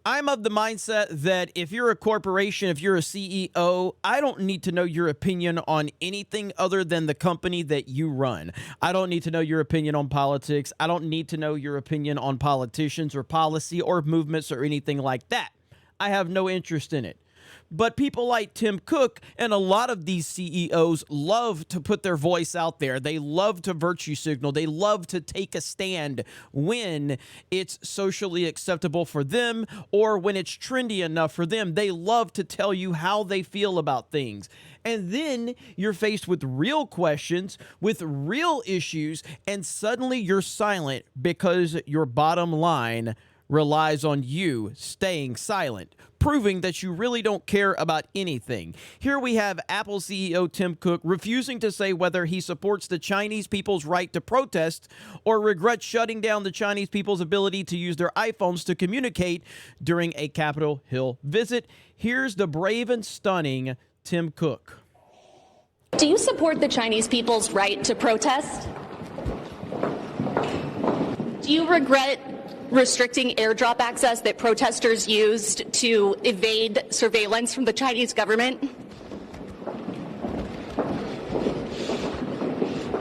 I'm of the mindset that if you're a corporation, if you're a CEO, I don't need to know your opinion on anything other than the company that you run. I don't need to know your opinion on politics. I don't need to know your opinion on politicians or policy or movements or anything like that. I have no interest in it. But people like Tim Cook and a lot of these CEOs love to put their voice out there. They love to virtue signal. They love to take a stand when it's socially acceptable for them or when it's trendy enough for them. They love to tell you how they feel about things. And then you're faced with real questions, with real issues, and suddenly you're silent because your bottom line relies on you staying silent, proving that you really don't care about anything. Here we have Apple CEO Tim Cook refusing to say whether he supports the Chinese people's right to protest or regrets shutting down the Chinese people's ability to use their iPhones to communicate during a Capitol Hill visit. Here's the brave and stunning Tim Cook. Do you support the Chinese people's right to protest? Do you regret restricting airdrop access that protesters used to evade surveillance from the Chinese government?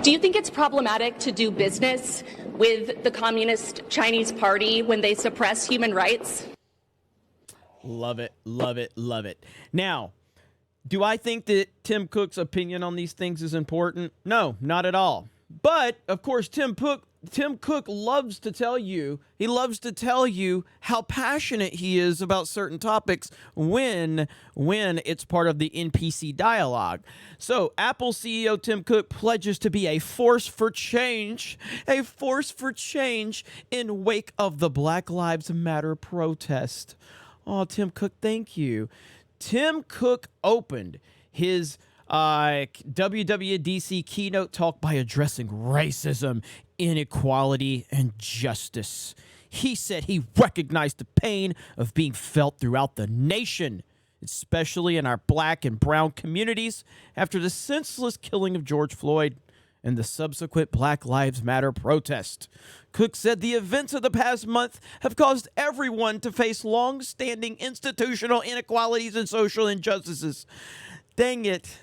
Do you think it's problematic to do business with the Communist Chinese Party when they suppress human rights? Love it, love it, love it. Now, do I think that Tim Cook's opinion on these things is important? No, not at all. But, of course, Tim Cook loves to tell you, how passionate he is about certain topics when it's part of the NPC dialogue. So Apple CEO Tim Cook pledges to be a force for change in wake of the Black Lives Matter protest. Oh, Tim Cook, thank you. Tim Cook opened his WWDC keynote talk by addressing racism, inequality, and justice. He said he recognized the pain of being felt throughout the nation, especially in our black and brown communities, after the senseless killing of George Floyd and the subsequent Black Lives Matter protest. Cook said the events of the past month have caused everyone to face long-standing institutional inequalities and social injustices. Dang it.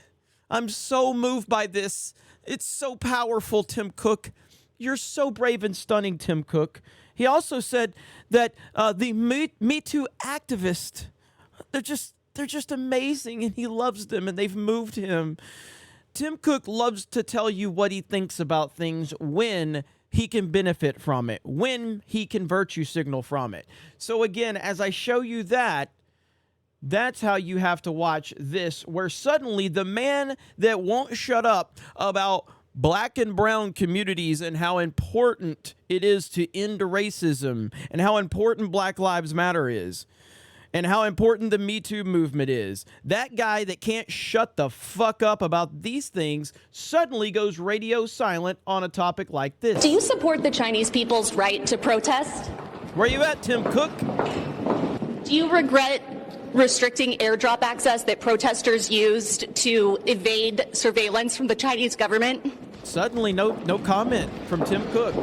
I'm so moved by this. It's so powerful, Tim Cook. You're so brave and stunning, Tim Cook. He also said that the Me Too activists, they're just amazing, and he loves them, and they've moved him. Tim Cook loves to tell you what he thinks about things when he can benefit from it, when he can virtue signal from it. So again, as I show you that, that's how you have to watch this, where suddenly the man that won't shut up about black and brown communities and how important it is to end racism and how important Black Lives Matter is and how important the Me Too movement is, that guy that can't shut the fuck up about these things suddenly goes radio silent on a topic like this. Do you support the Chinese people's right to protest? Where you at, Tim Cook? Do you regret restricting airdrop access that protesters used to evade surveillance from the Chinese government? Suddenly, no comment from Tim Cook.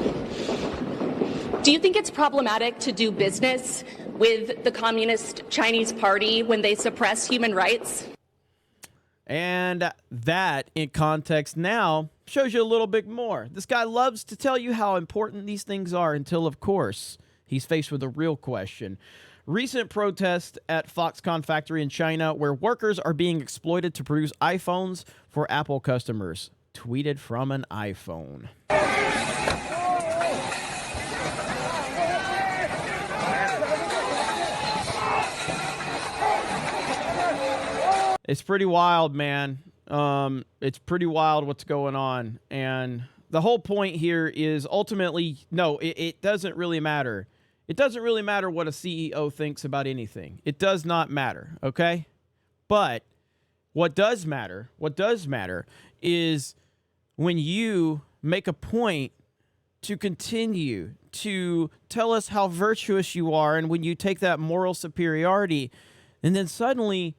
Do you think it's problematic to do business with the Communist Chinese Party when they suppress human rights? And that, in context now, shows you a little bit more. This guy loves to tell you how important these things are until, of course, he's faced with a real question. Recent protests at Foxconn factory in China where workers are being exploited to produce iPhones for Apple customers. Tweeted from an iPhone. It's pretty wild, man. It's pretty wild what's going on. And the whole point here is ultimately, no, it doesn't really matter. It doesn't really matter what a CEO thinks about anything. It does not matter, okay? But what does matter is when you make a point to continue to tell us how virtuous you are, and when you take that moral superiority, and then suddenly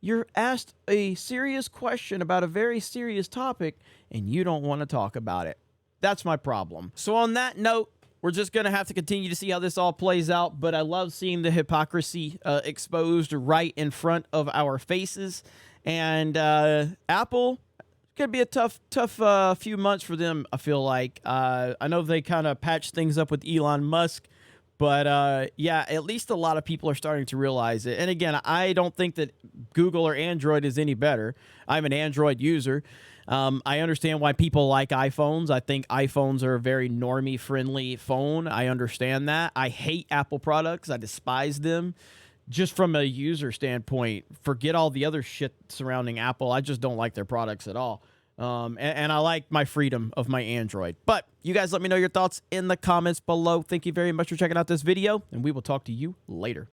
you're asked a serious question about a very serious topic, and you don't want to talk about it. That's my problem. So on that note, we're just going to have to continue to see how this all plays out. But I love seeing the hypocrisy exposed right in front of our faces. And Apple, could be a tough few months for them, I feel like. I know they kind of patched things up with Elon Musk. But yeah, at least a lot of people are starting to realize it. And again, I don't think that Google or Android is any better. I'm an Android user. I understand why people like iPhones. I think iPhones are a very normie-friendly phone. I understand that. I hate Apple products. I despise them. Just from a user standpoint, forget all the other shit surrounding Apple. I just don't like their products at all. And I like my freedom of my Android. But you guys let me know your thoughts in the comments below. Thank you very much for checking out this video, and we will talk to you later.